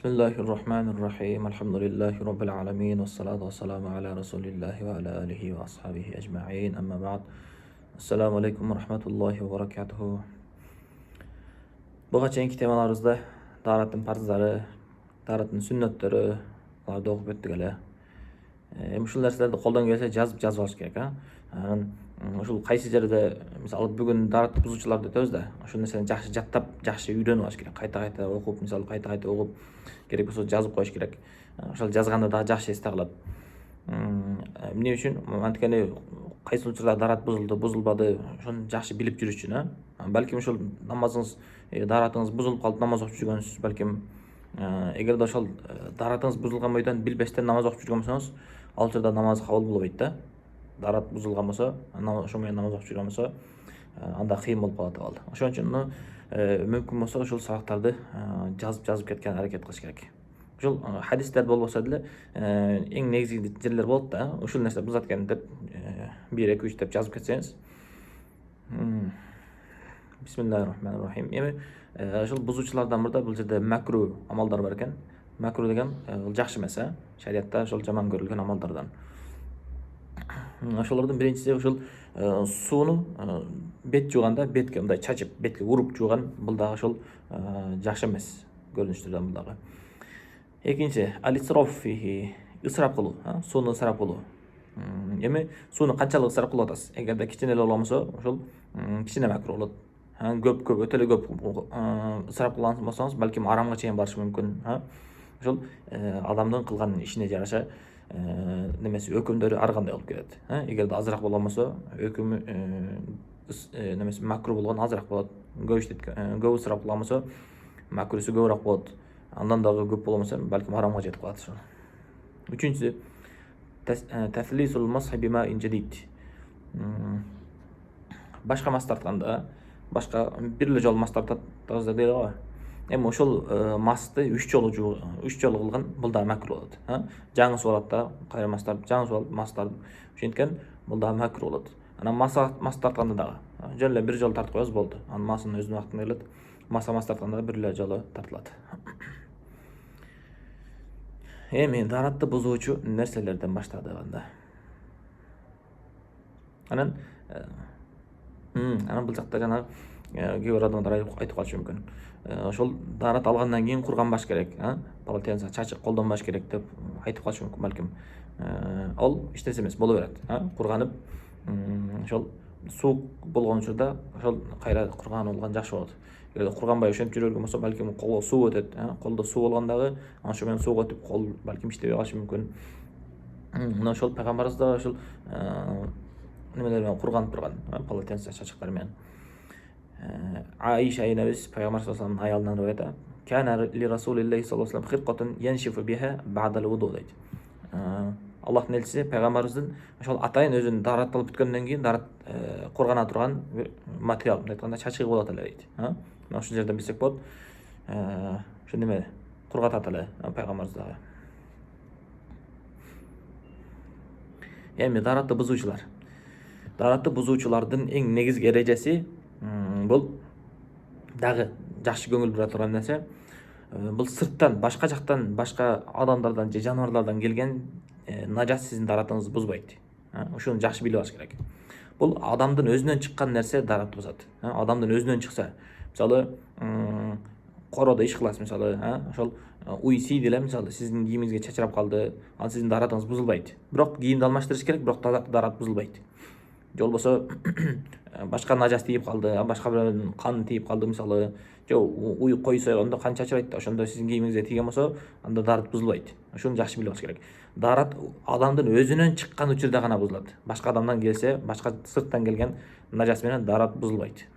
Bismillahirrahmanirrahim. Alhamdulillahi rabbil alamin. Wassalatu wassalamu ala rasulillahi wa ala alihi wa ashabihi ajma'in. Amma ba'd. Assalamu alaikum wa rahmatullahi wa barakatuhu. Buga çeyinki temalarımızda taharatın farzlары, taharatın sünnetleri olарды okuyup öttük ele. Ушул нерселерди колдон келсе жазып алыш керек, Анан ушул кайсы жерде мисалы бүгүн таратты бузуучулар деп өтөбүз да, ошол нерсени жакшы жаттап, жакшы үйрөнүп алыш керек. Кайта окуп, мисалы кайта окуп, керек болсо жазып коюш керек. Ошол жазганда дагы жакшы эсте калат. Эмне үчүн? Анткени кайсы учурда дарат бузулду, бузулбады, ошону жакшы билип жүрүш үчүн, Балким ошол намазыңыз, даратыңыз бузулуп калып намаз окуп жүргөнсүз, балким эгерде ошол даратыңыз бузулган бойдон билбестен намаз окуп жүргөн болсоңуз, ал учурда намаз кабыл болбойт да. Дарат бузулган болсо, ошо менен намаз окуп жүргөн болсо, анда кыйын болуп калат абал. Ошон үчүн мүмкүн болсо ушул сабактарды жазып кеткен аракет кылыш керек. Ушул хадистерде болбосо деле эң негизги жерлер болот да, ушул нерсе бузат экен деп 1 2 3 деп жазып кетсеңиз. Бисмиллахиррахманиррахим. Эми ошол бузуучулардан мурда бул жерде макру амалдар бар экен. Макру деген бул жакшы эмес, шариатта ошол жаман көрүлгөн амалдардан. Ошолордун биринчиси ушул сууну бет жууганда бетке мындай чачып, бетке уруп жууган, бул дагы ошол жакшы эмес көрүнүштөрдөн бул дагы. Экинчи алисроф фихи, ысырап кылуу, сууну ысырап кылуу. Эми сууну канчалык ысырап кылып атасыз? Эгерде кичине эле болсо, ошол кичине макру болот. Көп өтө эле көп ысырап кылган болсоңуз, балким арамга чейин барышы мүмкүн, Ошол адамдын кылган ишине жараша немеси өкүмдөрү ар кандай болуп келет. Эгерде азыраак болгон болсо, өкүмү немеси макру болгон азыраак болот. Көп ысырап кылган болсо, макрусу көбүрөөк болот. Андан дагы көп болгон болсо, балким арамга жетип калат ошол. Үчүнчүсү тафлисул масхи ма инжадид. Башка мас тартканда, башка бир эле жолу мас тартабыз дейли го. Эми ошол масты 3 жолу кылган, бул да макру болот. Жаңы суу алат да, кайрамастар, жаңы суу алып мас тартып, ошенткен бул да макру болот. Анан мас тартканда дагы жөн эле бир жолу тартып коебуз болду. Анан масынын өзүнүн убактында келет. Мас тартканда бир эле жолу тартылат. Эми даратты бузуучу нерселерден баштадык анда. Анан бул жакта жана кээ бир адамдар айтып калышы мүмкүн. Ошол дарат алгандан кийин курганбаш керек, полотенце чачык колдонбаш керек деп айтып калышы мүмкүн балким. Ал эч эмес, боло берет. Курганып, ошол суук болгон учурда ошол кайра курган болгон жакшы болот. Эгерде курганбай ошентип жүрө берген болсо, балким колго суу өтөт, колдо суу болгондагы, ошо менен сууга өтүп кол балким иштебей калышы мүмкүн. Мына ошол пайгамбарыбыз да ошол немелер менен курганып турган, полотенце чачыктар менен. Аиша айнабыз пайгамбар саллаллаху алейхи вассалам аялынан риваят. Кана ли расулиллахи саллаллаху алейхи вассалам хирқатун яншифу биха ба'дал вуду дейт. Аллахтын элчиси пайгамбарыбыздын ошол атайын өзүнүн дарат алып бүткөндөн кийин дарат кургана турган материал, мындай айтканда чачыгы болот эле дейт. Мына ушул жерден билсек болот. Ошо неме кургатат эле пайгамбарыбыз дагы. Эми даратты бузуучулар. Даратты бузуучулардын эң негизги эрежеси бул дагы жакшы көңүл бура турган нерсе. Бул сырттан, башка жактан, башка адамдардан же жаныбарлардан келген нажас сиздин даратыңызды бузбайт. Ушуну жакшы билип алыш керек. Бул адамдын өзүнөн чыккан нерсе даратты бузат. Адамдын өзүнөн чыкса, мисалы короодо иш кыласыз, мисалы, ошол уй сийди эле, мисалы сиздин кийимиңизге чачырап калды, ал сиздин даратыңыз бузулбайт. Бирок кийимди алмаштырыш керек, бирок дарат бузулбайт. Же болбосо башка нажас тийип калды, башка бирөөнүн каны тийип калды, мисалы, же уй кой сойгондо кан чачырайт да, ошондо сиздин кийимиңизге тийген болсо, анда дарат бузулбайт. Ошону жакшы билип алыш керек. Дарат адамдын өзүнөн чыккан учурда гана бузулат. Башка адамдан келсе, башка сырттан келген нажас менен дарат бузулбайт.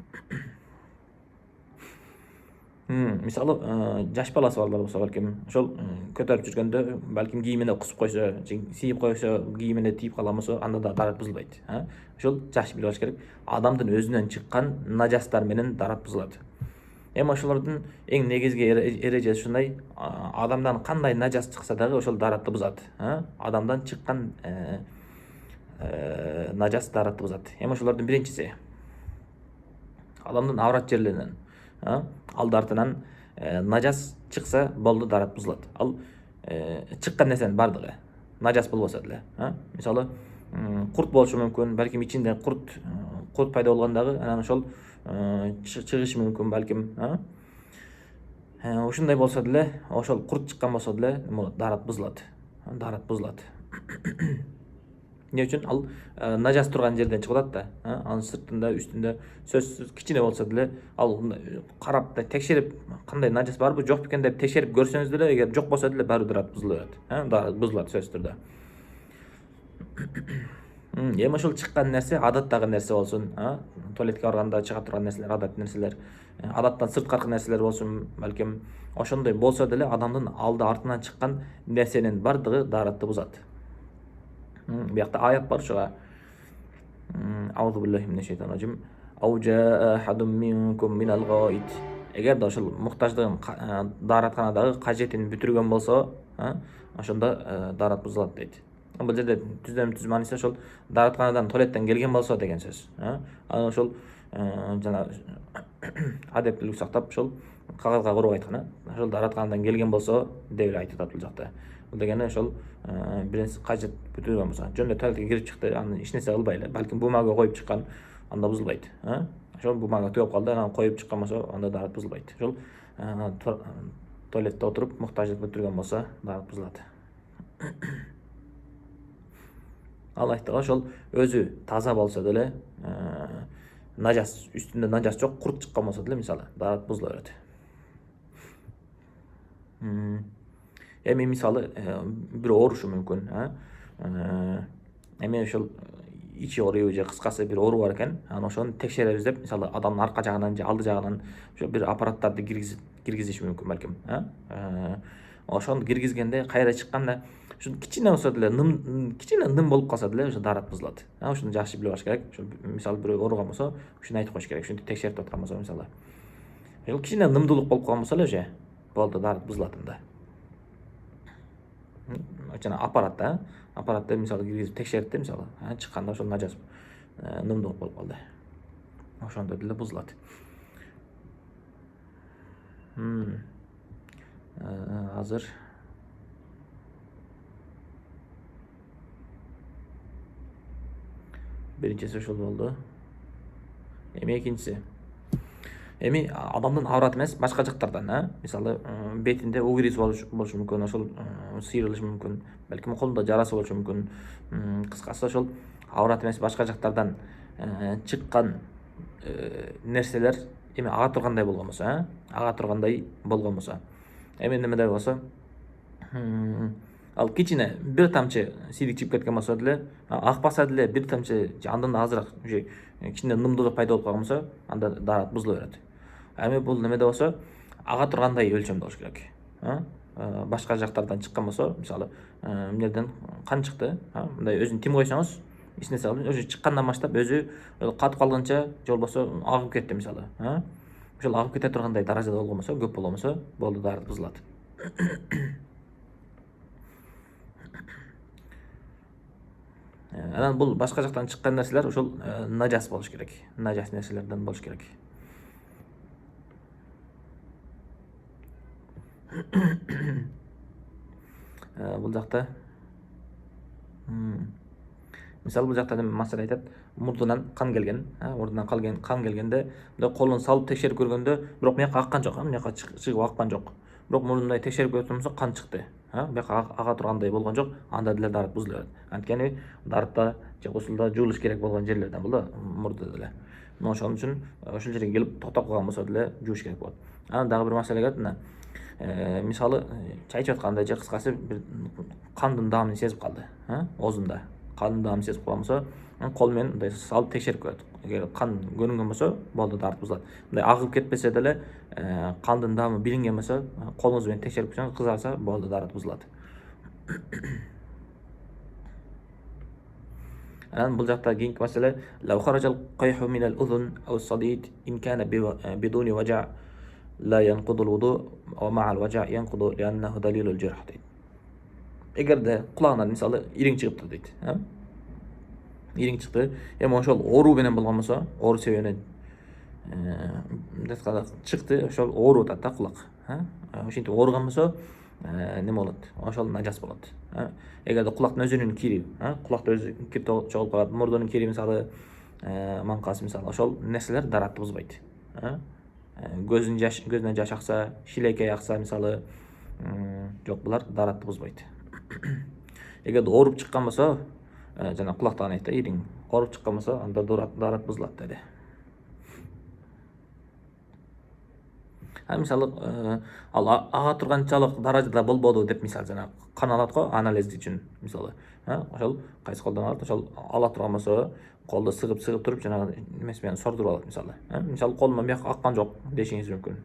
Мисалы, жаш баласы барлар болсо, балким ошол көтөрүп жүргөндө, балким кийимине кусуп койсо, же сийип койсо, кийимине тийип калган болсо, анда да дарат бузулбайт. Ошол жакшы билип алыш керек. Адамдын өзүнөн чыккан нажастар менен дарат бузулат. Эми ошолордун эң негизги эрежеси ушундай: адамдан кандай нажас чыкса дагы ошол даратты бузат. Адамдан чыккан нажас даратты бузат. Эми ошолордун биринчиси адамдын аврат жерлеринен, алды артынан Najas çıksa boldu darat buzulат. Al çıkkan nерсенин бардыгы najas болбосо деле. Мисалы курт болушу мүмкүн, балким ичинде курт пайда болгондагы анан ошол чыгышы мүмкүн балким. Ушундай болсо деле, ошол курт чыккан болсо деле, дарат бузулат. Дарат бузулат. Ne үчүн? Ал najас турган жерден чыгып атат да. Анын сыртында, үстүндө сөзсүз кичине болсо деле, ал карап да текшерип, кандай najас барбы, жок бекен деп текшерип көрсөңүз деле, эгер жок болсо деле баары дарат бузулат. Дарат бузулат сөзсүз түрдө. Эми ошол чыккан нерсе адаттагы нерсе болсун, туалетке барганда чыга турган нерселер, адат нерселер, адаттан сырткаркы нерселер болсун, балким ошондой болсо деле адамдын алды артынан чыккан нерсенин бардыгы даратты бузат. Биякта аят бар ушуга. Аузу биллахи минеш шайтанир раджим. Ау жаа ахадун минкум минал гаит. Эгер да ошол муктаждыгын даратканадагы кажетин бүтүргөн болсо, ошондо дарат бузулат дейт. Бул жерде түз мааниси ошол даратканадан туалеттен келген болсо деген сөз. Анан ошол жана адептүүлүк сактап ошол кагазга куруп айткан. Ошол даратканадан келген болсо деп эле айтып атат бул жакта. Бул дегени ошол биринчи кажет бүтүргөн болсо, жөн эле туалетке кирип чыкты, аны эч нерсе кылбай эле, балким бумага коюп чыккан, анда бузулбайт. Ошол бумага түгөп калды, анан коюп чыккан болсо, анда дарат бузулбайт. Ошол туалетте отуруп муктаждык бүтүргөн болсо, дарат бузулат. Ал айтты ошол өзү таза болсо деле, najас, үстүндө najас жок, курт чыккан болсо деле, мисалы, дарат бузула берет. Эми мисалы бир оорушу мүмкүн, эми ошол ичи ооруйбу же кыскасы бир оору бар экен, анан ошону текшеребиз деп, мисалы адамдын арка жагынан же алды жагынан ошо бир аппараттарды киргизиш мүмкүн балким. Ошону киргизгенде кайра чыкканда ошо кичине болсо деле ным болуп калса деле ошо дарат бузулат. Ошону жакшы билип алыш керек. Ошо мисалы бирөө ооруган болсо, ушуну айтып коюш керек. Ушинтип текшерип аткан болсо, мисалы. Ошол кичине нымдуулук болуп калган болсо эле уже болду, дарат бузулат анда. Жана аппаратты мисалы киргизип текшертти, мисалы, чыкканда ошол najас нымдуулук болуп калды. Ошондо деле бузулат. Азыр биринчиси ошол болду. Эми экинчиси. Эми адамдын авраты эмес, башка жактардан, мисалы бетинде угриз болушу мүмкүн, ошол сыйрылышы мүмкүн, балким колунда жарасы болушу мүмкүн. Кыскасы ошол аврат эмес, башка жактардан чыккан нерселер эми ага тургандай болгон болсо, эми немеде болсо, ал кичине бир тамчы сийдик чыгып кеткен болсо деле, акпаса деле бир тамчы же андан азыраак уже кичине нымдуулук пайда болуп калган болсо, анда дарат бузула берет. Эми бул немеде болсо, ага тургандай өлчөм болуш керек. Башка жактардан чыккан болсо, мисалы, эмнеден кан чыкты, мындай өзүн тим койсоңуз, эч нерсе кылбай, өзү чыккандан баштап өзү катып калгынча, же болбосо агып кетти мисалы. Ошол агып кете тургандай даражада болгон болсо, көп болгон болсо, болду, дарат бузулат. Анан бул башка жактан чыккан нерселер ошол najас болуш керек. Najас нерселерден болуш керек. Бул жакта мисалы бул жакта мастер айтат, мурдунан кан келген, мурдунан кан келгенде, мындай колун салып текшерип көргөндө, бирок мияка аккан жок, мияка чыгып аккан жок. Бирок мурдундай текшерип көрсөмсө кан чыкты. Бияка ага тургандай болгон жок, анда деле дарат бузула берет. Анткени даратта же кусулда жуулуш керек болгон жерлерден бул да, мурда деле. Ошон үчүн ошол жерге келип токтоп калган болсо деле жууш керек болот. Анан дагы бир маселе келет мына. Мисалы чай ичип атканда же кыскасы бир кандын даамын сезип калды, оозунда кандын даамын сезип калган болсо, кол менен мындай салып текшерип көрөт. Эгер кан көрүнгөн болсо, болду, дарат бузулат. Мындай агып кетпесе деле, кандын даамы билинген болсо, колуңуз менен текшерип көрсөңүз, кызарса, болду, дарат бузулат. Анан бул жакта кийинки маселе, лау харajal qayhu min al-udhun aw as-sadid in kana biduni waja' la yanqudu al-wudu' wa ma'a al-waja' yanqudu li'annahu dalilul jarh. Эгерде кулагынан мисалы ириң чыгыптыр дейт, ириң чыкты, эми ошол оору менен болгон болсо, оору себебинен чыкты, ошол ооруп атат да кулак. Ошентип ооруган болсо неме болот, ошол нажас болот. Эгерде кулактын өзүнүн кири, кулакта өзү кир чогулуп калат, мурдунун кири мисалы, маңкасы мисалы, ошол нерселер даратты бузбайт. Көзүнөн жаш акса, шилекей акса мисалы, жок, булар даратты бузбайт. Эгерде ооруп чыккан болсо, жана кулактан айтты, ириң ооруп чыккан болсо, анда дарат бузулат деди. Мисалы, ал ага турганчалык даражада болбоду деп мисалы жана кан алат го анализ үчүн мисалы. Ошол кайсы колдон алат, ошол ала турган болсо, колду сыгып туруп жанагы эмеси менен сордуруп алат мисалы. Мисалы колуман бияка аккан жок дешиңиз мүмкүн.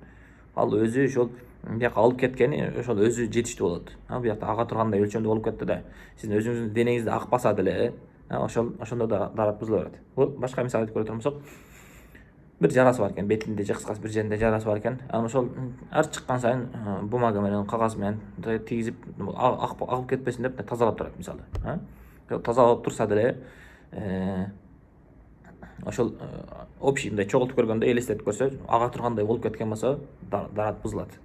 Ал өзү ошол бияка алып кеткени ошол өзү жетиштүү болот. Биякта ага тургандай өлчөмдө болуп кетти да, сиздин өзүңүздүн денеңизде акпаса деле, ошондо да дарат бузула берет. Бул башка мисал айтып көрө турмусак, бир жарасы бар экен, бетинде же кыскасы бир жеринде жарасы бар экен. Анан ошол ар чыккан сайын бумага менен, кагаз менен тийгизип агып кетпесин деп тазалап турат мисалы. Тазалап турса деле, ошол общий мындай чогултуп көргөндө, элестетип көрсө, ага тургандай болуп кеткен болсо, дарат бузулат.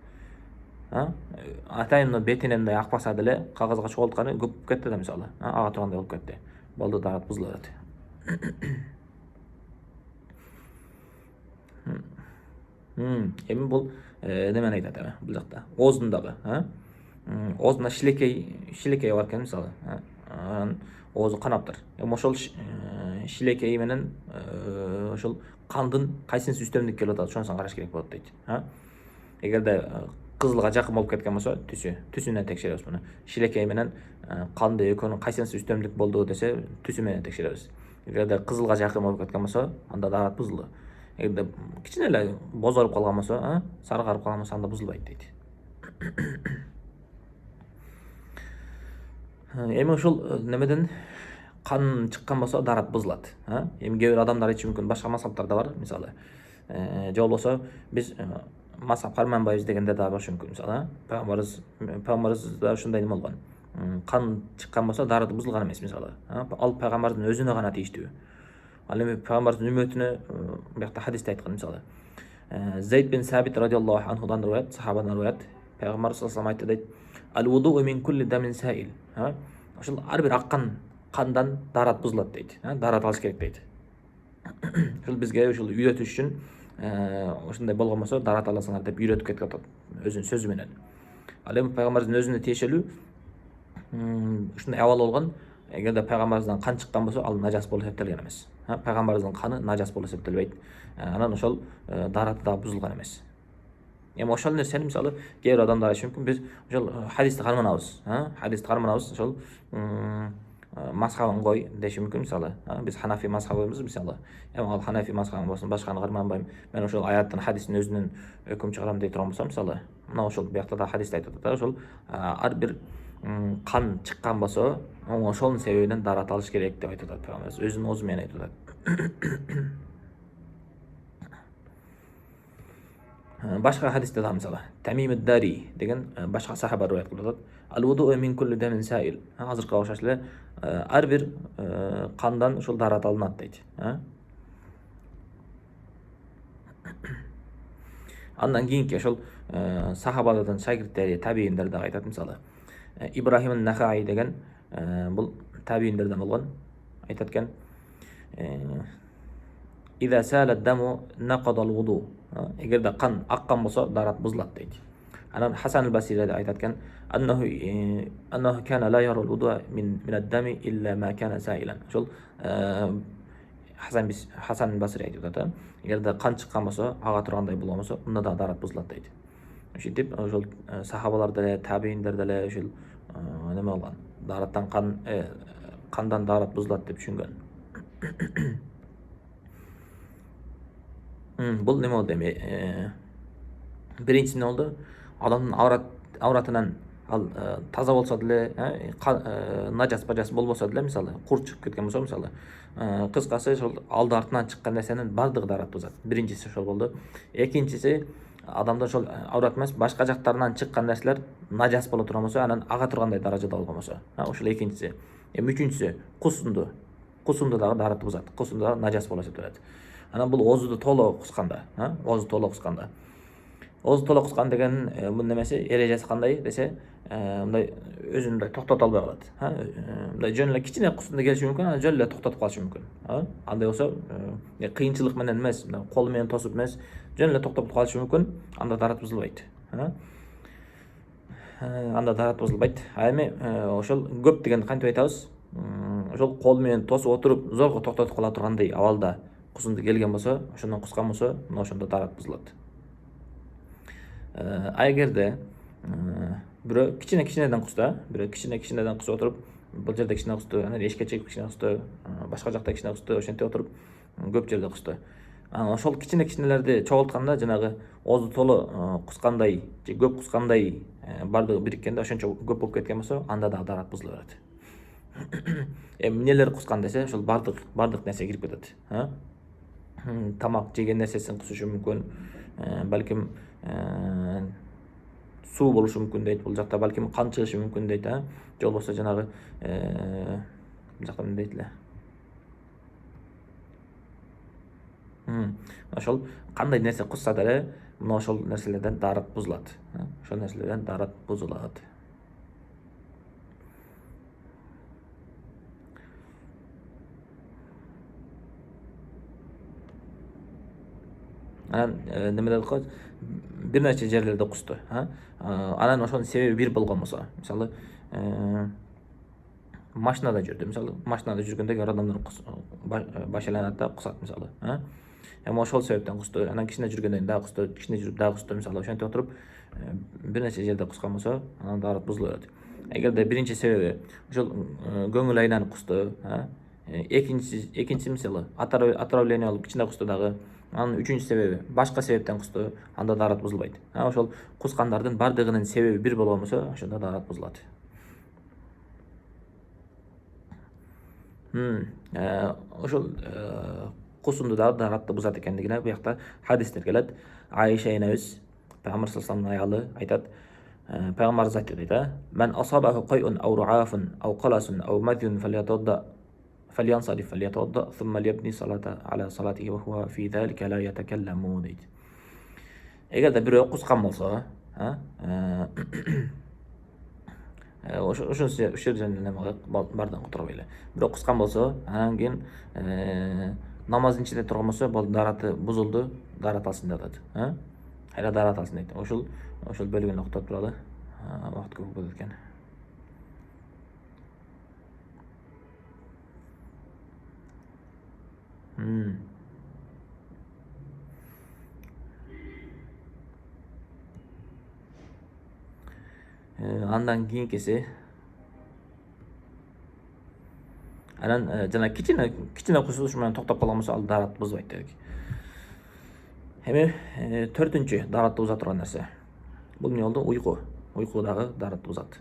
Атайын бетинен мындай акпаса деле, кагазга чогултканы көп кетти да мисалы, ага тургандай болуп кетти. Болду, дарат бузула берет. Эми бул немени айтат эми бул жакта? Оозундагы, оозунда шилекей бар экен мисалы. Анан оозу канаптыр. Эми ошол шилекей менен ошол кандын кайсынысы үстөмдүк келип атат, ошонусун караш керек болот дейт. Эгерде кызылга жакын болуп кеткен болсо, түсүнөн текшеребиз муну. Шилекей менен канды экөөнүн кайсынысы үстөмдүк болду десе, түсү менен текшеребиз. Эгерде кызылга жакын болуп кеткен болсо, анда дарат бузулду. Эгерде кичине эле бозоруп калган болсо, сарыгарып калган болсо, анда бузулбайт дейт. Эми ошол немеден кан чыккан болсо, дарат бузулат. Эми кээ бир адамдар айтышы мүмкүн, башка мазхабтар да бар мисалы. Же болбосо биз мазхаб карманбайбыз дегендер да болушу мүмкүн мисалы. Пайгамбарыбызда ушундай неме болгон. Кан чыккан болсо, дараты бузулган эмес мисалы. Ал пайгамбардын өзүнө гана тийиштүү. Ал эми пайгамбардын үммөтүнө биякта хадисте айткан мисалы. Зейд бин Сабит радиаллаху анхудан риwayat, сахабадан риwayat. Пайгамбар саллаллаху алейхи ва саллям айтты дейт: "Ал-вудуу мин кулли дамин саил." Ошол ар бир аккан кандан дарат бузулат дейт. Дарат алыш керек дейт. Ошол бизге ушул үйрөтүш үчүн ушундай болгон болсо, дарат аласыңар деп үйрөтүп кетип атат өзүнүн сөзү менен. Ал эми пайгамбардын өзүнө тиешелүү ушундай абал болгон. Эгерде пайгамбарыбыздан кан чыккан болсо, ал нажас болуп эсептелген эмес. Пайгамбарыбыздын каны нажас болуп эсептелбейт. Анан ошол дараты да бузулган эмес. Эми ошол нерсени мисалы кээ бир адамдар айтышы мүмкүн, биз ошол хадисти карманабыз. Хадисти карманабыз, ошол мазхабын кой деши мүмкүн мисалы. Биз ханафи мазхабыбыз мисалы. Эми ал ханафи мазхабы болсун, башканы карманбайм. Мен ошол аяттын, хадистин өзүнөн өкүм чыгарам дей турган болсом мисалы, мына ошол биякта да хадисте айтып атат. Ошол ар бир кан чыккан болсо, ошонун себебинен дарат алыш керек деп айтып атат пайгамбарыбыз. Өзүнүн оозу менен айтып атат. Башка хадисте да мисалы, Тамим ад-Дари деген башка сахаба риwayat кылып атат. Ал-вудуу мин кулли дамин саил. Азыркыга окшош эле ар бир кандан ушул дарат алынат дейт. Андан кийинки ошол сахабалардын шагирттери, табииндер да айтат мисалы. Ибрахим ан-Нахаи деген бул табииндерден болгон. Айтат экен: "Иза сала ад-даму нақада ал-вуду." Эгерде кан аккан болсо, дарат бузулат дейт. Анан Хасан ал-Басри айтат экен: "Аннаху кана ла яра ал-вуду мин ад-дами илля ма кана саилан." Ошол Хасан ал-Басри айтып атат. Эгерде кан чыккан болсо, ага тургандай болгон болсо, анда да дарат бузулат дейт. Ошентип ошол сахабалар деле, табииндер деле ушул неме болгон. Дараттан кандан дарат бузулат деп түшүнгөн. Бул неме болду эми? Биринчиси эмне болду? Адамдын авратынан ал таза болсо деле, нажас бажас болбосо деле, мисалы, курт чыгып кеткен болсо, мисалы, кыскасы ошол алды артынан чыккан нерсенин бардыгы дарат бузат. Биринчиси ошол болду. Экинчиси, адамдын ошол аврат эмес, башка жактарынан чыккан нерселер нажас боло турган болсо, анан ага тургандай даражада болгон болсо, ошол экинчиси. Эми үчүнчүсү, кусунду дагы дарат бузат. Кусунду дагы нажас болуп эсептелет. Анан бул оозду толо кусканда, Озу толо кускан деген бунун эмеси эрежеси кандай десе, мындай өзүн мындай токтото албай калат. Мындай жөн эле кичине кусунда келиши мүмкүн, анан жөн эле токтотуп калышы мүмкүн. Андай болсо кыйынчылык менен эмес, кол менен тосуп эмес, жөн эле токтоп калышы мүмкүн. Анда дарат бузулбайт. Анда дарат бузулбайт. А эми ошол көп дегенди кантип айтабыз? Ошол кол менен тосуп отуруп зорго токтотуп кала тургандай абалда кусунду келген болсо, ошондон кускан болсо, мына ошондо дарат бузулат. А эгерде бирөө кичинеден куста, бирөө кичинеден кусуп отуруп, бул жерде кичине кусту, анан эшикке чейин кичине кусту, башка жакта кичине кусту, ошентип отуруп көп жерде кусту. Анан ошол кичинелерди чогултканда жанагы озу толо кускандай же көп кускандай бардыгы бириккенде ошончо көп болуп кеткен болсо, анда дагы дарат бузула берет. Эми эмнелер кускан десе, ошол бардык нерсе кирип кетет. Тамак жеген нерсесин кусушу мүмкүн, балким суу болушу мүмкүн дейт, бул жакта балким кан чыгышы мүмкүн дейт, же болбосо жанагы бул жакта эмне дейт эле. Ошол кандай нерсе кусса деле, мына ошол нерселерден дарат бузулат. Ошол нерселерден дарат бузулат. Анан неме дедик го, бир нече жерлерде кусту. Анан ошонун себеби бир болгон болсо, мисалы машинада жүрдү, мисалы машинада жүргөндө кээ бир адамдар баш айланат да кусат, мисалы. Эми ошол себептен кусту, анан кичине жүргөндөн кийин дагы кусту, кичине жүрүп дагы кусту, мисалы ошентип отуруп бир нече жерде кускан болсо, анан дарат бузула берет. Эгерде биринчи себеби ошол көңүл айланып кусту, экинчиси мисалы отравление болуп кичине кусту дагы, анан үчүнчү себеби башка себептен кусту, анда дарат бузулбайт. Ошол кускандардын бардыгынын себеби бир болгон болсо, ошондо дарат бузулат. Ошол кусунду дагы даратты бузат экендигине буякта хадистер келет. Айша энебиз, Пайгамбар саллаллаху алейхи ва саллам аялы айтат, Пайгамбарыбыз айтып дейт, "Мен асабаху qay'un aw ru'afun aw qalasun aw madhyun falyansarif falyatawadda thumma liyabni salata ala salatihi wa huwa fi dhalika la yatakallamu" дейт. Эгерде бирөө кускан болсо, ошол жерден неме бардыгын которбой эле. Бирок кускан болсо, анан кийин намаздын ичинде турган болсо, бул дараты бузулду, дарат алсын деп атат. Кайра дарат алсын дейт. Ошол бөлүгүн октоп туралы. Убакыт көп болуп кеткен. Андан кийинкиси анан жана кичине кусулуш менен токтоп калган болсо, ал дарат бузбайт дедик. Эми төртүнчү даратты буза турган нерсе. Бул эмне болду? Уйку. Уйку дагы дарат бузат.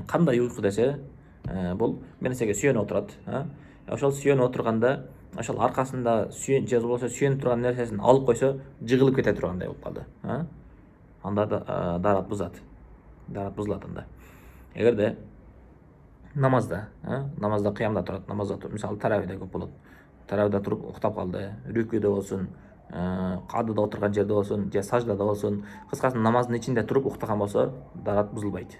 Кандай уйку десе, бул бир нерсеге сүйөнүп отурат. Ошол сүйөнүп отурганда, ошол аркасында же болбосо сүйөнүп турган нерсесин алып койсо, жыгылып кете тургандай болуп калды. Анда дарат бузат. Дарат бузулат анда. Эгерде намазда кыямда турат, намазда туруп, мисалы таравиде көп болот. Таравида туруп уктап калды, рүкүдө болсун, кадыда отурган жерде болсун, же саждада болсун, кыскасы намаздын ичинде туруп уктаган болсо, дарат бузулбайт.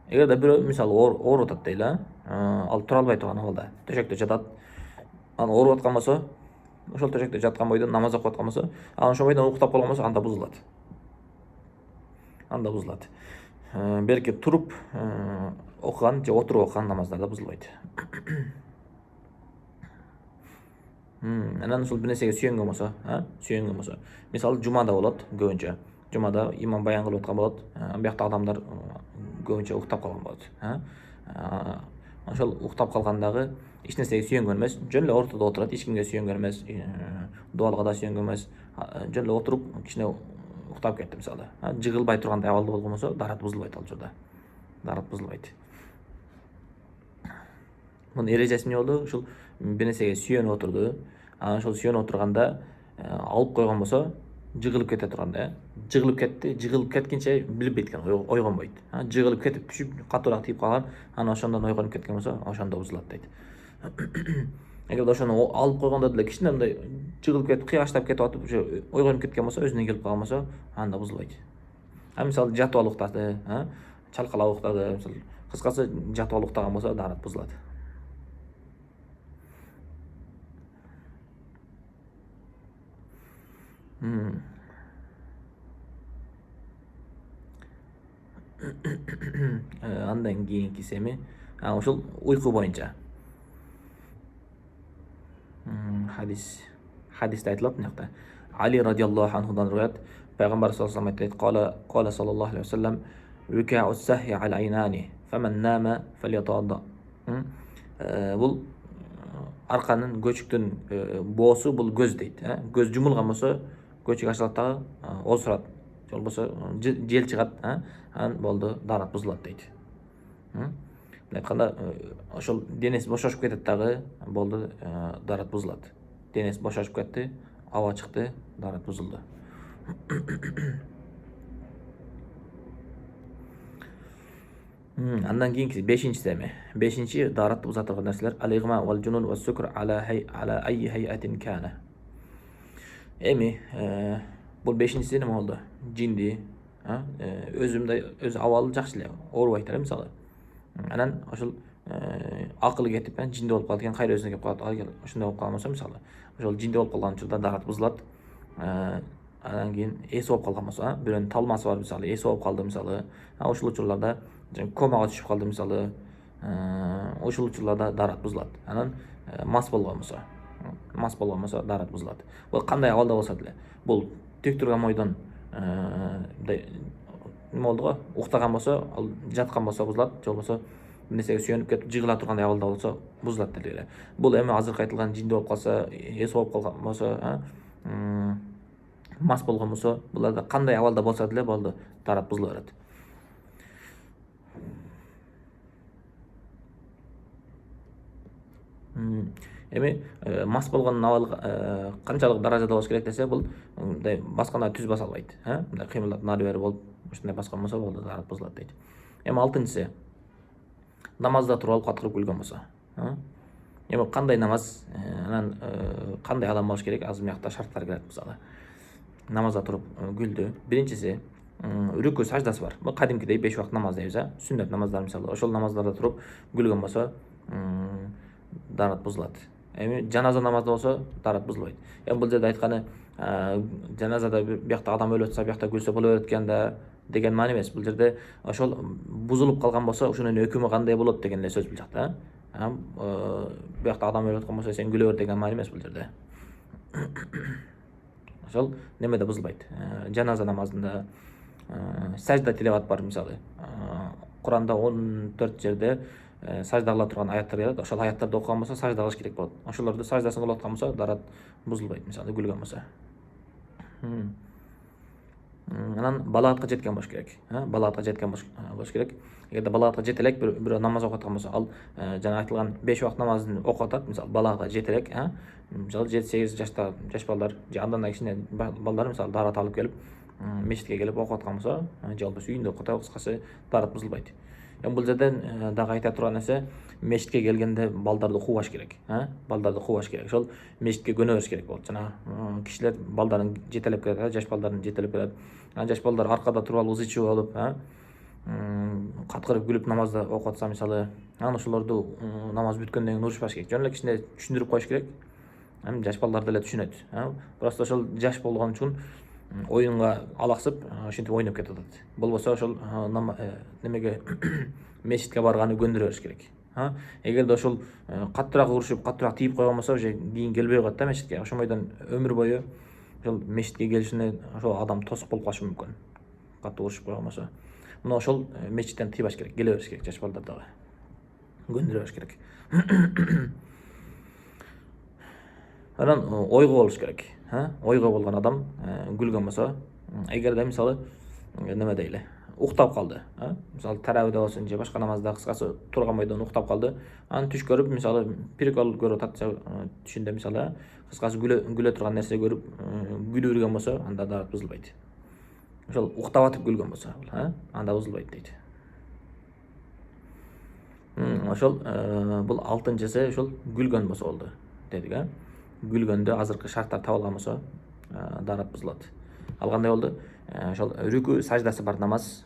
Эгерде бирөө мисалы ооруп атат дейли, ал тура албай турган абалда төшөктө жатат, анан ооруп аткан болсо, ошол төшөктө жаткан бойдон намаз окуп аткан болсо, анан ошол бойдон уктап калган болсо, анда бузулат. Белки туруп окуган же отуруп окуган намаздарда бузулбайт. Анан ушул бир нерсеге сүйөнгөн болсо, мисалы жумада болот көбүнчө. Жумада имам баян кылып аткан болот, биякта адамдар көбүнчө уктап калган болот. Ошол уктап калгандагы эч нерсеге сүйөнгөн эмес, жөн эле ортодо отурат, эч кимге сүйөнгөн эмес, дубалга да сүйөнгөн эмес, жөн эле отуруп кичине уктап кетти мисалы. Жыгылбай тургандай абалда болгон болсо, дарат бузулбайт ал жерде. Дарат бузулбайт. Мунун эрежеси эмне болду? Ушул бир нерсеге сүйөнүп отурду. Анан ошол сүйөнүп отурганда алып койгон болсо, жыгылып кете турганда, жыгылып кетти, жыгылып кеткенче билбейт экен, ойгонбойт. Жыгылып кетип түшүп катуураак тийип калган, анан ошондон ойгонуп кеткен болсо, ошондо бузулат дейт. Эгерде ошону алып койгондо деле кичине мындай жыгылып кетип, кыйгаштап кетип атып, уже ойгонуп кеткен болсо, өзүнөн келип калган болсо, анда бузулбайт. Мисалы жатып алып уктады, чалкалап уктады, мисалы кыскасы жатып алып уктаган болсо даарат бузулат. Андан кийинкиси эми ушул уйку боюнча. Hadisde aytılат mınaqda. Ali radiyallahu anhudan rivayet. Peygamber sallallahu aleyhi ve sellem aytdı. Qala sallallahu aleyhi ve sellem Vükâ'u sahhi al aynani femen nâme felyatawadda. Bul arkanın göçüktün boğusu bul göz deydi. Göz jumulgan bolsa göçük açılат dagы олсурат. Же болбосо жел чыгат, болду даарат бузулат дейт. Мындай айтканда ошол денеси бошошуп кетет дагы болду даарат бузулат. Денеси бошошуп кетти, аба чыкты, даарат бузулду. Андан кийинкиси бешинчиси эми. Бешинчи дааратты буза турган нерселер алигма вал жунун ва сукр ala ayyi hay'atin kana. Эми бул бешинчиси неме болду? Жинди, өзүмдө өз абалы жакшы эле, оорубайт эле мисалы. Анан ошол акылы кетип, жинди болуп калат экен, кайра өзүнө келип калат. Эгер ошондой болуп калган болсо, мисалы, ошол жинди болуп калган учурда даарат бузулат. Анан кийин эси болуп калган болсо, бирөөнүн талмасы бар мисалы, эси болуп калды мисалы. Ошол учурларда комага түшүп калды мисалы. Ошол учурларда даарат бузулат. Анан мас болгон болсо даарат бузулат. Бул кандай абалда болсо деле. Бул тик турган бойдон неме болду го, уктаган болсо, ал жаткан болсо бузулат, же болбосо бир нерсеге сүйөнүп кетип жыгыла тургандай абалда болсо бузулат деле. Бул эми азыркы айтылган жинди болуп калса, эси болуп калган болсо, мас болгон болсо, буларда кандай абалда болсо деле болду, даарат бузула берет. Эми мас болгон абал канчалык даражада болуш керек десе, бул мындай басканда түз баса албайт, мындай кыймылдап нары бери болуп, ушундай баскан болсо болду, даарат бузулат дейт. Эми алтынчысы намазда туруп алып каткырып күлгөн болсо. Эми кандай намаз, анан кандай адам болуш керек? Азыр мыякта шарттар келет мисалы. Намазда туруп күлдү. Биринчиси рүкү саждасы бар. Бул кадимкидей 5 убакыт намаз дейбиз, сүннөт намаздар мисалы. Ошол намаздарда туруп күлгөн болсо даарат бузулат. Эми жаназа намазда болсо даарат бузулбайт. Эми бул жерде айтканы жаназада биякта адам өлүп атса, биякта күлсө боло берет экен да деген маани эмес. Бул жерде ошол бузулуп калган болсо, ошонун өкүмү кандай болот деген эле сөз бул жакта. Биякта адам өлүп аткан болсо сен күлө бер деген маани эмес бул жерде. Ошол немеде бузулбайт. Жаназа намазында сажда тилават бар мисалы. Куранда 14 жерде сажда кыла турган аяттар келет. Ошол аяттарды окуган болсо сажда кылыш керек болот. Ошолорду саждасын кылып аткан болсо даарат бузулбайт, мисалы күлгөн болсо. Анан балагатка жеткен болуш керек. Балагатка жеткен болуш керек. Эгерде балагатка жете элек бирөө намаз окуп аткан болсо, ал жана айтылган 5 убакыт намазын окуп атат, мисалы балагатка жете элек, мисалы 7-8 жашта жаш балдар же андан да кичине балдар мисалы даарат алып келип, мечитке келип окуп аткан болсо, же болбосо үйүндө окуп атат, кыскасы даарат бузулбайт. Бул жерден дагы айта турган нерсе, мечитке келгенде балдарды куубаш керек, балдарды куубаш керек. Ошол мечитке көнө бериш керек болот. Жана кишилер балдарын жетелеп келет, жаш балдарын жетелеп келет. Жаш балдар аркада туруп алып ызы чуу алып, каткырып күлүп намазда окуп атса мисалы, анан ошолорду намаз бүткөндөн кийин урушпаш керек. Жөн эле кичине түшүндүрүп коюш керек. Жаш балдар деле түшүнөт. Просто ошол жаш болгон үчүн оюнга алаксып, ошентип ойноп кетип атат. Болбосо ошол немеге мечитке барганы көндүрө бериш керек. Эгерде ошол каттыраак урушуп, каттыраак тийип койгон болсо, уже кийин келбей коет да мечитке. Ошондойдон өмүр бою ошол мечитке келишине ошол адам тосук болуп калышы мүмкүн. Катты урушуп койгон болсо. Мына ошол мечиттен тыйбаш керек, келе бериш керек жаш балдар дагы. Көндүрө бериш керек. Анан ойго болуш керек. Ойго болгон адам күлгөн болсо, эгерде мисалы неме дейли, уктап калды, мисалы таравиде болсун же башка намазда кыскасы турган бойдон уктап калды, анан түш көрүп, мисалы прикол көрүп атат, түшүндө мисалы кыскасы күлө турган нерсе көрүп күлүп жүргөн болсо, анда даарат бузулбайт. Ошол уктап атып күлгөн болсо, анда бузулбайт дейт. Ошол бул алтынчысы ошол күлгөн болсо болду. дедик. Күлгөндө азыркы шарттар табылган болсо дарат бузулат. Ал кандай болду? Ошол рүкү саждасы бар намаз.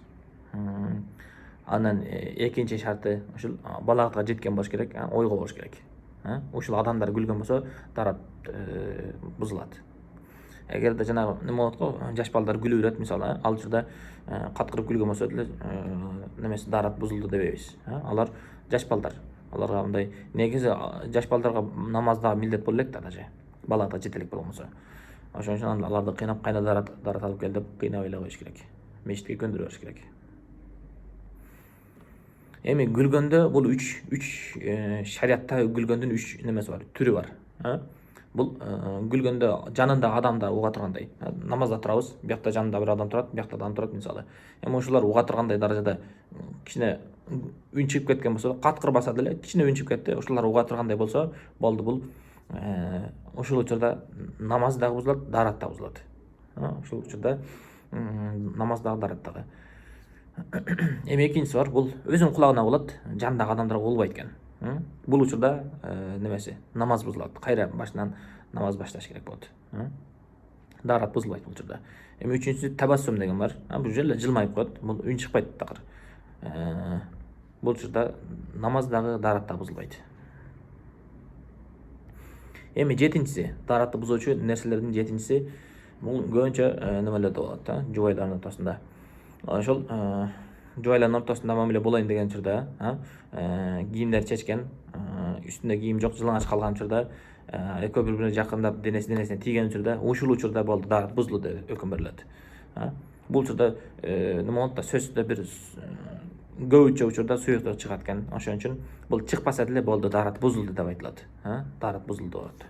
Анан экинчи шарты ушул балагатка жеткен болуш керек, ойго болуш керек. Ушул адамдар күлгөн болсо дарат бузулат. Эгерде жанагы неме болот го, жаш балдар күлүп жүрөт, мисалы, ал учурда каткырып күлгөн болсо деле немеси дарат бузулду дебейбиз. Алар жаш балдар. Аларга мындай негизи жаш балдарга намазда милдет боло элек да даже. Балага жете элек болгон болсо. Ошон үчүн аларды кыйнап кайна дарат алып кел деп кыйнап эле коюш керек. Мечитке көндүрө бериш керек. Эми күлгөндө бул үч шариатта күлгөндүн 3 немеси бар, түрү бар. Бул күлгөндө жанында адамда уга тургандай. Намазда турабыз, биякта жанында бир адам турат, биякта адам турат мисалы. Эми ушулар уга тургандай даражада кичине үн чыгып кеткен болсо, каткырбаса деле кичине үн чыгып кетти. Ушулар уга тургандай болсо, болду бул. Ушул учурда намаз дагы бузулат, дарат да бузулат. Ушул учурда намаз дагы, дарат дагы. Эми экинчиси бар, бул өзүнүн кулагына болот, жандагы адамдарга болбойт экен. Бул учурда немеси намаз бузулат. Кайра башынан намаз башташ керек болот. Дарат бузулбайт бул учурда. Эми үчүнчүсү табассум деген бар. Бул жерде жылмайып коет, бул үн чыкпайт такыр. Бул учурда намаз дагы, дарат да бузулбайт. Эми жетинчиси, даратты бузуучу нерселердин жетинчиси бул көбүнчө немелерде болот, жубайлардын ортосунда. Ошол жубайлардын ортосунда мамиле болоюн деген учурда, кийимдер чечкен, үстүндө кийим жок, жылаңач калган учурда, экөө бири-бирине жакындап денесине тийген учурда, ушул учурда болду дарат бузулду деп өкүм берилет. Бул учурда неме болот да, сөзсүздө бир көбүнчө учурда суюктук чыгат экен. Ошон үчүн бул чыкпаса деле болду, дарат бузулду деп айтылат. Дарат бузулду болот.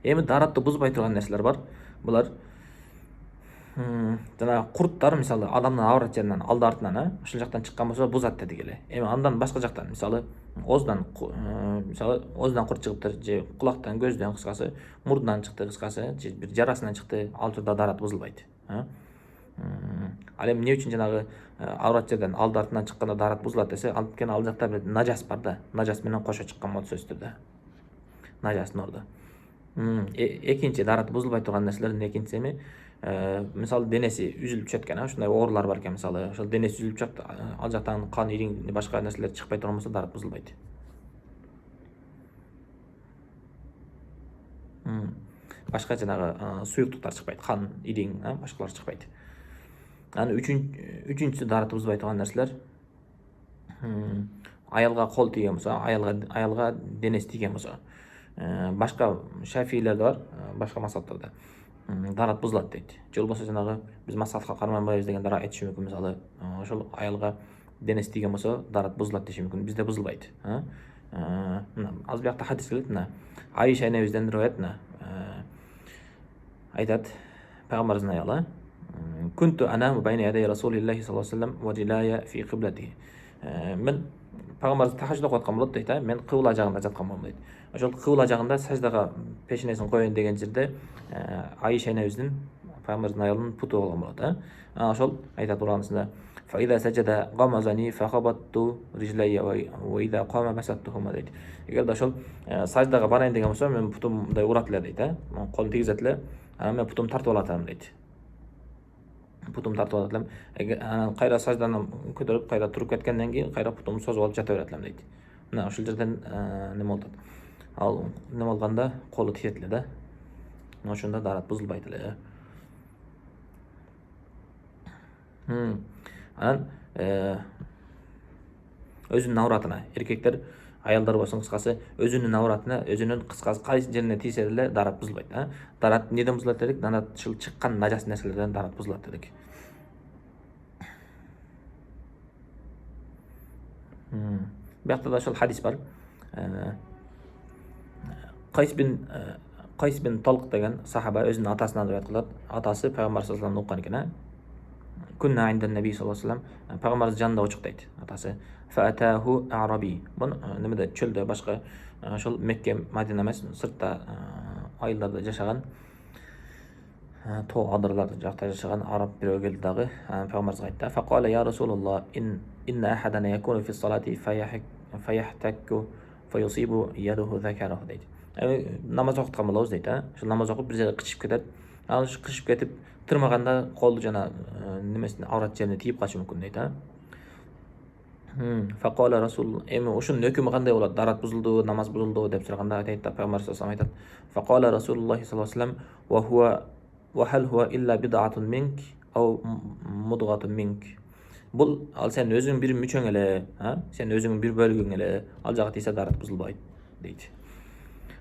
Эми даратты бузбай турган нерселер бар. Булар жана курттар, мисалы, адамдын аврат жеринен алды артынан, ушул жактан чыккан болсо бузат дедик эле. Эми андан башка жактан, мисалы, ооздан курт чыгыптыр, же кулактан, көздөн, кыскасы, мурдунан чыкты, кыскасы, же бир жарасынан чыкты, ал учурда дарат бузулбайт. Ал эми эмне үчүн жанагы аврат жерден алды артынан чыкканда дарат бузулат десе, анткени ал жакта бир нажас бар да, нажас менен кошо чыккан болот сөзсүз түрдө. Нажастын орду. Экинчи дарат бузулбай турган нерселердин экинчиси эми, мисалы, денеси үзүлүп түшөт экен, ушундай оорулар бар экен, мисалы, ошол денеси үзүлүп чыкты, ал жактан кан, ириң, башка нерселер чыкпай турган болсо дарат бузулбайт. Башка жанагы суюктуктар чыкпайт, кан, ириң, башкалар чыкпайт. Анан үчүнчүсү дарат бузбай турган нерселер, аялга кол тийген болсо, аялга денеси тийген болсо, башка шафийлерде бар, башка мазхабтарда дарат бузулат дейт. Же болбосо жанагы биз мазхабка карманбайбыз дегендер айтышы мүмкүн, мисалы, ошол аялга денеси тийген болсо дарат бузулат деши мүмкүн. Бизде бузулбайт. Азыр биякта хадис келет, Айша энебизден риваят, айтат, пайгамбарыбыздын аялы, "Кунту анаму байна ядай Расулиллахи саллаллаху алейхи ва саллям ва жилая фи киблати." Мен пайгамбарыбыз тахажжуд окуп аткан болот дейт, мен кыбла жагында жаткан болом дейт. Ошол кыбла жагында саждага пешенесин коеюн деген жерде Айша энебиздин, пайгамбарыбыздын аялынын путу болгон болот. Ошол айтат Кур'анында, "Фаида сажада гамазани фахабатту риджлайя ва ида қама басаттухума" дейт. Эгерде ошол саждага барайын деген болсо, мен путум мындай урат эле дейт, колун тийгизет эле, анан мен путум тартып алатам дейт. Путум тартып алат элем. Анан кайра сажданы көтөрүп, кайра туруп кеткенден кийин кайра путумду созуп алып жата берет элем дейт. Мына ушул жерден неме болот. Ал неме болгондо колу тиет эле да. Ошондо дарат бузулбайт эле. Анан өзүнүн авратына, эркектер, аялдар болсун, кыскасы, өзүнүн авратына, өзүнүн кыскасы кайсы жерине тийсе деле дарат бузулбайт. Дарат эмнеден бузулат дедик? Дарат ушул чыккан нажас нерселерден дарат бузулат дедик. Биякта да ошол хадис бар. Кайс бин Талк деген сахаба өзүнүн атасынан риваят кылат. Атасы пайгамбар саллаллаху алейхи ва саллям уккан экен. Күннә инде Наби саллаллаху алейхи ва саллям, пайгамбарыбыз жанында очук дейт атасы. Фаатаху араби. Бун немеде, чөлдө, башка ошол Мекке, Мадина эмес, сыртта айылдарда жашаган Тоо адырлар жакта жашаган араб бирөө келди дагы пайгамбарыбызга айтты. Фaqala ya Rasulullah inna ahadana yakunu fi salati fayahtakku fayusibu yaduhu zakarahu deydi. Намаз окуткан болобуз дейт. Ошо намаз окуп бир жерге кычып кетет. Ал ушу кычып кетип тырмаганда колду жана немесин аврат жерине тийип калышы мүмкүн дейт. Фaqala Rasul эми ушунун өкүмү кандай болот? Дарат бузулду, намаз бузулду деп сураганда айтат да пайгамбар саллаллаху алейхи айтат. Faqala Rasulullah sallallahu aleyhi ve sellem wa hal huwa illa bid'atun mink aw mudghatun mink. Бул ал сенин өзүңүн бир мүчөң эле, сенин өзүңүн бир бөлүгүң эле. Ал жага тийсе дарат бузулбайт дейт.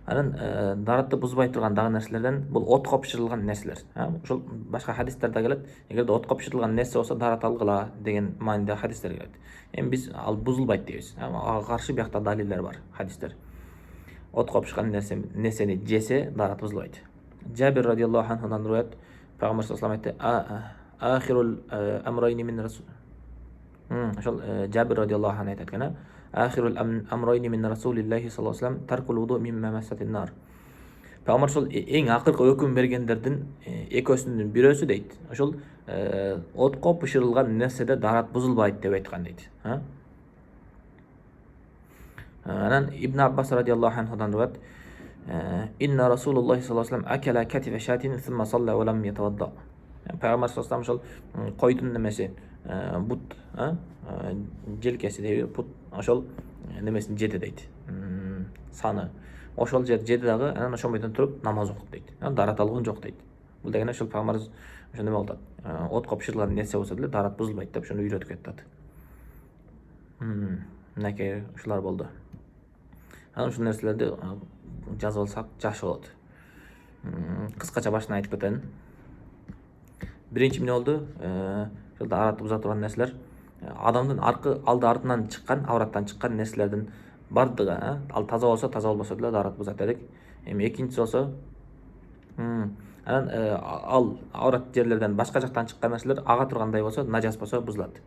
Анан даратты бузбай турган дагы нерселерден бул отко бышырылган нерселер. Ушул башка хадистерде келет. Эгерде отко бышырылган нерсе болсо дарат алгыла деген мааниде хадистер келет. Эми биз ал бузулбайт дейбиз. Ага каршы биякта далилдер бар, хадистер. Отко бышкан нерсени жесе дарат бузулбайт. Жабир радиаллаху анхудан риwayat пайгамбар саллаллаху алейхи айтты: "Ахирул амрайни мин расул." Ошол Жабир радиаллаху анху айтат экен. "Ахирул амрайни мин расулиллахи саллаллаху алейхи вассалам таркул вуду мимма массатин нар." Пайгамбар ошол эң акыркы өкүм бергендердин экөөсүнүн бирөөсү дейт. Ошол отко бышырылган нерседе дарат бузулбайт деп айткан дейт. Анан Ибн Аббас радиаллаху анхудан риwayat: "Инна Расулуллахи саллаллаху алейхи вассалам акала катифа шатин сумма салла ва лам ятавадда." Пайгамбар саллаллаху алейхи вассалам ошол койдун немеси бут, желкеси дейби, бут ошол немесин жеди дейт. Саны. Ошол жеди дагы, анан ошондойдон туруп намаз окуп дейт. Дарат алган жок дейт. Бул дегени ошол пайгамбарыбыз ошо неме болот. Отко бышырылган нерсе болсо деле дарат бузулбайт деп ошону үйрөтүп кетти. Мынакей ушулар болду. Анан ушул нерселерди жазып алсак жакшы болот. Кыскача башынан айтып кетейин. Биринчи эмне болду? Ошол даратты буза турган нерселер адамдын алды артынан чыккан, авраттан чыккан нерселердин бардыгы, ал таза болсо, таза болбосо деле дарат бузат дедик. Эми экинчиси болсо, анан ал аврат жерлерден башка жактан чыккан нерселер ага тургандай болсо, нажас болсо бузулат.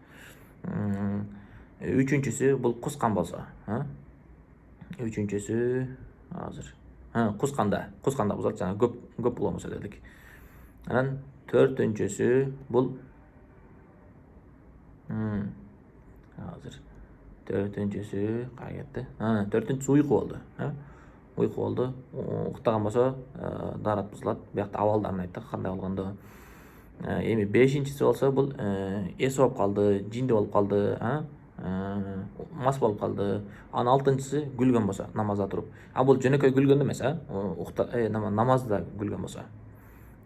Үчүнчүсү бул кускан болсо, үчүнчүсү азыр кусканда бузулат, жана көп болгон болсо дедик. Анан төртүнчүсү бул азыр төртүнчүсү кайда кетти? Төртүнчүсү уйку болду. Уйку болду. Уктаган болсо дарат бузулат. Биякта абалдарын айттык, кандай болгондо. Эми бешинчиси болсо бул эс болуп калды, жинди болуп калды, мас болуп калды. Анан алтынчысы күлгөн болсо намазда туруп. Бул жөнөкөй күлгөн эмес, намазда күлгөн болсо.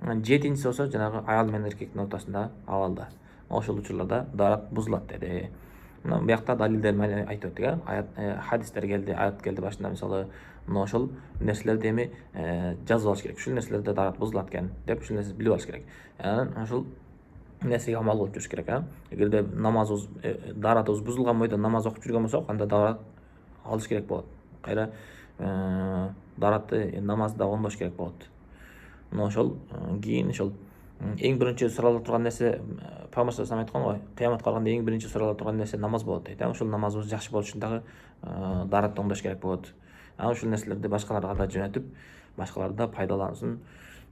Жетинчиси болсо жанагы аял менен эркектин ортосунда абалда. Ошол учурларда дарат бузулат деди. Мына биякта далилдер менен айтып өттүк, хадистер келди, аят келди башында, мисалы, ошол нерселерди эми жазып алыш керек. Ушул нерселерде дарат бузулат экен деп ушул нерсени билип алыш керек. Анан ошол нерсеге амал кылып жүрүш керек. Эгерде намазыбыз даратыбыз бузулган бойдон намаз окуп жүргөн болсок, анда дарат алыш керек болот. Кайра даратты намазда оңдош керек болот. Ошол кийин ошол эң биринчи суралып турган нерсе пайгамбар саллаллаху алейхи айткан го, кыяматка барганда эң биринчи суралып турган нерсе намаз болот дейт. Ошол намазыбыз жакшы болуш үчүн дагы даратты оңдош керек болот. Ушул нерселерди башкаларга да жөнөтүп, башкалар да пайдалансын,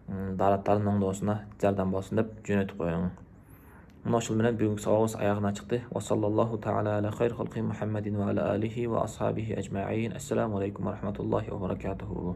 дараттардын оңдоосуна жардам болсун деп жөнөтүп коюң. Мына ошол менен бүгүнкү сабагыбыз аягына чыкты. Ва саллаллаху таала аля хайр халқи Мухаммадин ва аля алихи ва асхабихи ажмаин. Ассаламу алейкум ва рахматуллахи ва баракатуху.